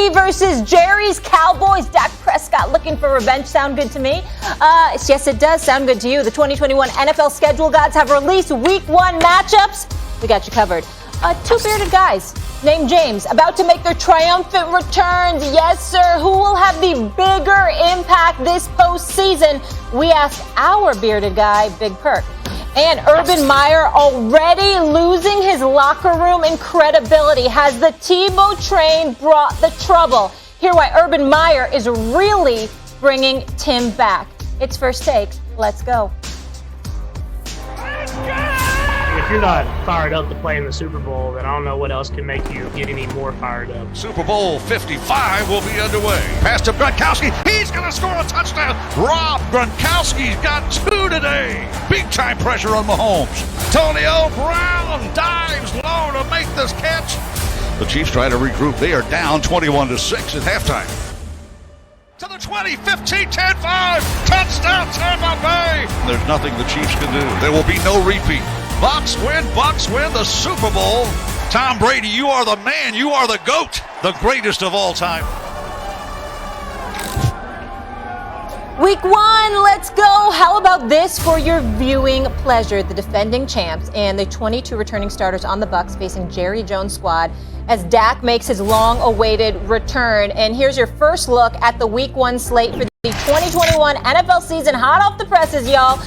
Brady versus Jerry's Cowboys. Dak Prescott looking for revenge. Sound good to me? Yes, it does sound good to you. The 2021 NFL schedule gods have released Week 1 matchups. We got you covered. Two bearded guys named James about to make their triumphant returns. Yes, sir. Who will have the bigger impact this postseason? We asked our bearded guy, Big Perk. And Urban Meyer already losing his locker room and credibility. Has the Tebow train brought the trouble? Hear why Urban Meyer is really bringing Tim back. It's First Take. Let's go. If you're not fired up to play in the Super Bowl, then I don't know what else can make you get any more fired up. Super Bowl 55 will be underway. Pass to Gronkowski. He's going to score a touchdown. Rob Gronkowski's got 2 today. Big time pressure on Mahomes. Antonio Brown dives low to make this catch. The Chiefs try to regroup. They are down 21-6 at halftime. To the 20, 15, 10, 5. Touchdown Tampa Bay. There's nothing the Chiefs can do. There will be no repeat. Bucks win the Super Bowl. Tom Brady, you are the man. You are the GOAT, the greatest of all time. Week 1, let's go. How about this for your viewing pleasure? The defending champs and the 22 returning starters on the Bucs facing Jerry Jones' squad as Dak makes his long-awaited return. And here's your first look at the Week 1 slate for the 2021 NFL season. Hot off the presses, y'all.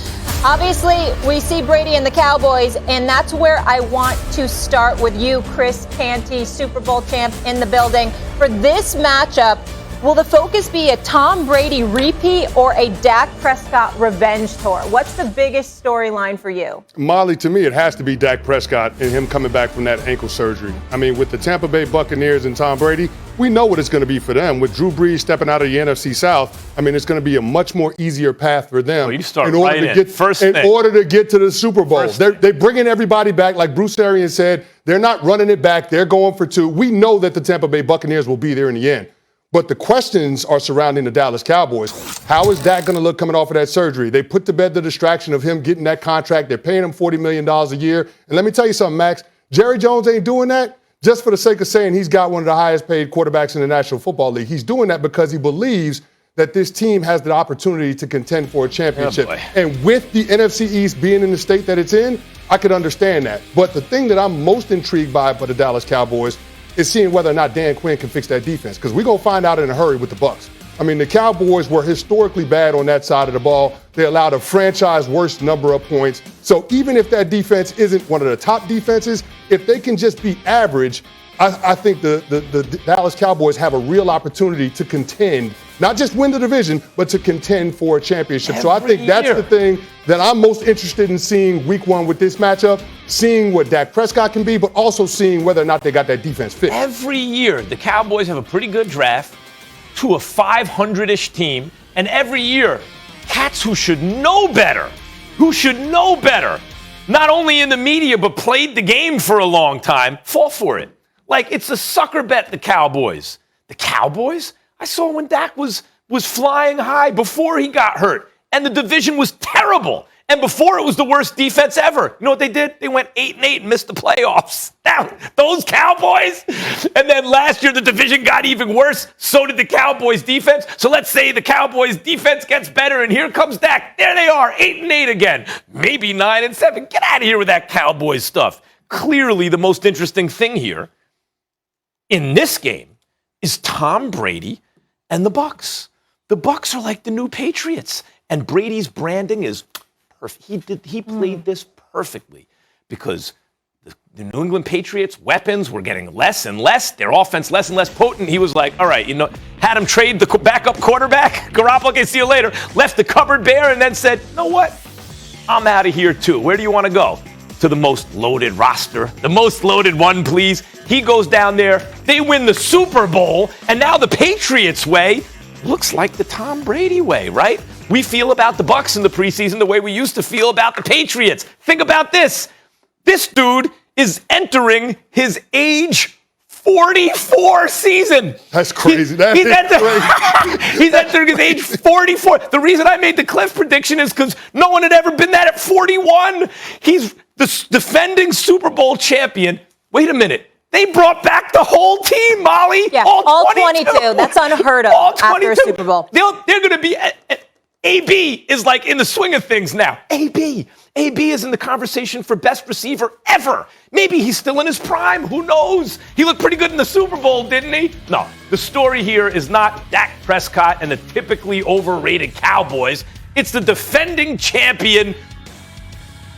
Obviously, we see Brady and the Cowboys, and that's where I want to start with you, Chris Canty, Super Bowl champ in the building. For this matchup, will the focus be a Tom Brady repeat or a Dak Prescott revenge tour? What's the biggest storyline for you? Molly, to me, it has to be Dak Prescott and him coming back from that ankle surgery. I mean, with the Tampa Bay Buccaneers and Tom Brady, we know what it's going to be for them. With Drew Brees stepping out of the NFC South, I mean, it's going to be a much more easier path for them in order to get to the Super Bowl. They're bringing everybody back. Like Bruce Arians said, they're not running it back. They're going for 2. We know that the Tampa Bay Buccaneers will be there in the end. But the questions are surrounding the Dallas Cowboys. How is Dak going to look coming off of that surgery? They put to bed the distraction of him getting that contract. They're paying him $40 million a year. And let me tell you something, Max. Jerry Jones ain't doing that just for the sake of saying he's got one of the highest paid quarterbacks in the National Football League. He's doing that because he believes that this team has the opportunity to contend for a championship. And with the NFC East being in the state that it's in, I could understand that. But the thing that I'm most intrigued by for the Dallas Cowboys is seeing whether or not Dan Quinn can fix that defense, because we're going to find out in a hurry with the Bucs. I mean, the Cowboys were historically bad on that side of the ball. They allowed a franchise worst number of points. So even if that defense isn't one of the top defenses, if they can just be average, I think the Dallas Cowboys have a real opportunity to contend, not just win the division, but to contend for a championship. So I think that's the thing that I'm most interested in seeing Week 1 with this matchup, seeing what Dak Prescott can be, but also seeing whether or not they got that defense fit. Every year, the Cowboys have a pretty good draft to a 500-ish team, and every year, cats who should know better, not only in the media, but played the game for a long time, fall for it. Like, it's a sucker bet, the Cowboys. The Cowboys? I saw when Dak was flying high before he got hurt. And the division was terrible. And before it was the worst defense ever. You know what they did? They went 8-8 and missed the playoffs. Now, those Cowboys. And then last year the division got even worse. So did the Cowboys defense. So let's say the Cowboys defense gets better and here comes Dak. There they are, 8-8 again. Maybe 9-7. Get out of here with that Cowboys stuff. Clearly the most interesting thing here in this game is Tom Brady and the Bucs. The Bucs are like the new Patriots, and Brady's branding is perfect. He played this perfectly because the New England Patriots' weapons were getting less and less, their offense less and less potent. He was like, all right, had him trade the backup quarterback, Garoppolo, okay, see you later, left the cupboard bare, and then said, you know what? I'm out of here too. Where do you want to go? To the most loaded roster, the most loaded one, please. He goes down there, they win the Super Bowl, and now the Patriots way looks like the Tom Brady way, right? We feel about the Bucs in the preseason the way we used to feel about the Patriots. Think about this. This dude is entering his age 44 season. That's crazy. He's entering his age 44. The reason I made the Cliff prediction is because no one had ever been that at 41. He's the defending Super Bowl champion. Wait a minute. They brought back the whole team, Molly. Yeah, all 22. That's unheard of after a Super Bowl. They're going to be. AB is like in the swing of things now. AB is in the conversation for best receiver ever. Maybe he's still in his prime. Who knows? He looked pretty good in the Super Bowl, didn't he? No, the story here is not Dak Prescott and the typically overrated Cowboys. It's the defending champion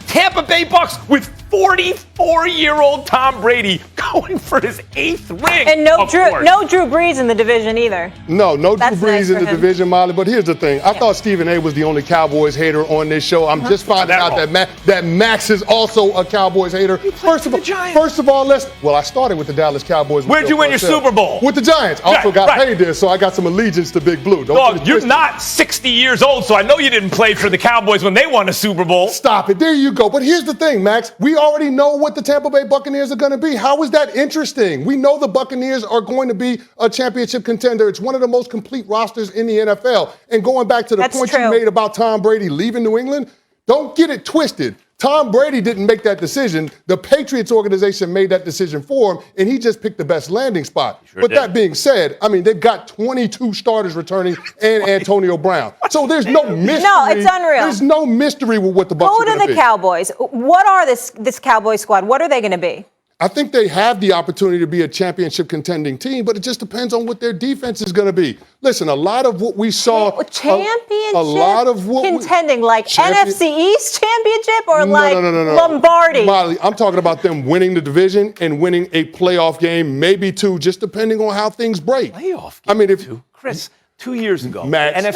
Tampa Bay Bucks with 44-year-old Tom Brady going for his 8th ring. And no Drew Brees in the division either. No Drew That's Brees nice in for the him. division, Molly. But here's the thing. I thought Stephen A. was the only Cowboys hater on this show. I'm just finding out that Max is also a Cowboys hater. First of all, I started with the Dallas Cowboys. Where'd you win your Super Bowl? With the Giants. I also got paid there, so I got some allegiance to Big Blue. You're not 60 years old, so I know you didn't play for the Cowboys when they won a Super Bowl. Stop it. There you go. But here's the thing, Max. We already know what the Tampa Bay Buccaneers are going to be. How is that interesting? We know the Buccaneers are going to be a championship contender. It's one of the most complete rosters in the NFL. And going back to the point you made about Tom Brady leaving New England, don't get it twisted. Tom Brady didn't make that decision. The Patriots organization made that decision for him, and he just picked the best landing spot. That being said, I mean, they've got 22 starters returning and Antonio Brown. So there's no mystery. No, it's unreal. There's no mystery with what the Bucs are going to be. Go to the Cowboys. What are this Cowboys squad? What are they going to be? I think they have the opportunity to be a championship contending team, but it just depends on what their defense is going to be. Listen, a lot of what we saw, contending, like NFC East championship or no. Lombardi? Molly, I'm talking about them winning the division and winning a playoff game, maybe 2, just depending on how things break. Playoff game? I mean, Chris, 2 years ago. Max. No.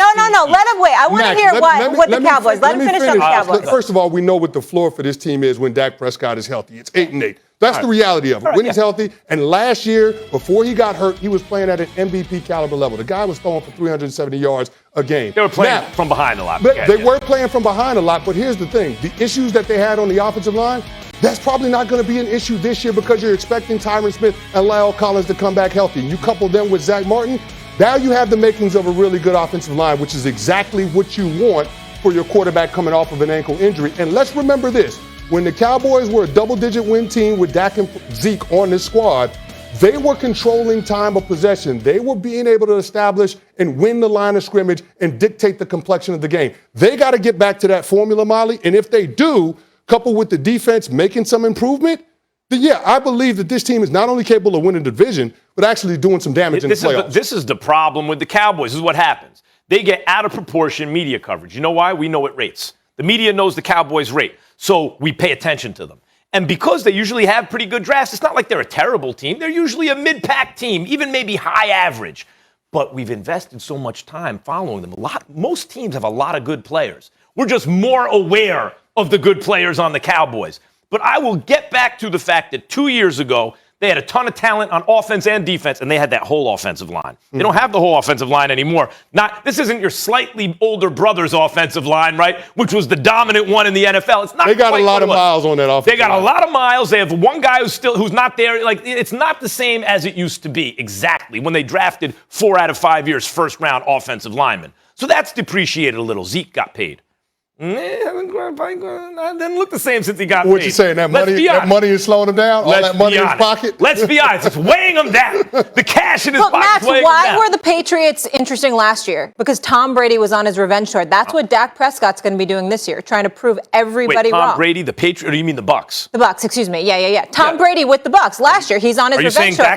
Let him wait. I want to hear what the Cowboys. Let him finish on the Cowboys. First of all, we know what the floor for this team is when Dak Prescott is healthy. It's 8-8. That's the reality of it. When he's healthy, and last year, before he got hurt, he was playing at an MVP caliber level. The guy was throwing for 370 yards a game. They were playing from behind a lot. They were playing from behind a lot, but here's the thing. The issues that they had on the offensive line, that's probably not going to be an issue this year because you're expecting Tyron Smith and Lyle Collins to come back healthy. You couple them with Zach Martin, now you have the makings of a really good offensive line, which is exactly what you want for your quarterback coming off of an ankle injury. And let's remember this. When the Cowboys were a double-digit win team with Dak and Zeke on this squad, they were controlling time of possession. They were being able to establish and win the line of scrimmage and dictate the complexion of the game. They got to get back to that formula, Molly. And if they do, coupled with the defense making some improvement, then yeah, I believe that this team is not only capable of winning the division, but actually doing some damage in the playoffs. This is the problem with the Cowboys. This is what happens. They get out of proportion media coverage. You know why? We know it rates. The media knows the Cowboys rate, so we pay attention to them. And because they usually have pretty good drafts, it's not like they're a terrible team. They're usually a mid-pack team, even maybe high average. But we've invested so much time following them. Most teams have a lot of good players. We're just more aware of the good players on the Cowboys. But I will get back to the fact that 2 years ago, they had a ton of talent on offense and defense, and they had that whole offensive line. They don't have the whole offensive line anymore. This isn't your slightly older brother's offensive line, right? Which was the dominant one in the NFL. It's not. They got a lot of miles on that offense. They got a lot of miles. They have one guy who's not there. Like, it's not the same as it used to be. Exactly when they drafted 4 out of 5 years first-round offensive linemen. So that's depreciated a little. Zeke got paid. It didn't look the same since he got paid. What you saying? That money is slowing him down? All that money in his pocket? Let's be honest. It's weighing him down. The cash in his pocket Max, is weighing him down. why were the Patriots interesting last year? Because Tom Brady was on his revenge tour. That's what Dak Prescott's going to be doing this year, trying to prove everybody wrong. Tom Brady, the Patriot, or do you mean the Bucs? The Bucs, excuse me. Yeah. Tom Brady with the Bucs. Last year, he's on his revenge tour.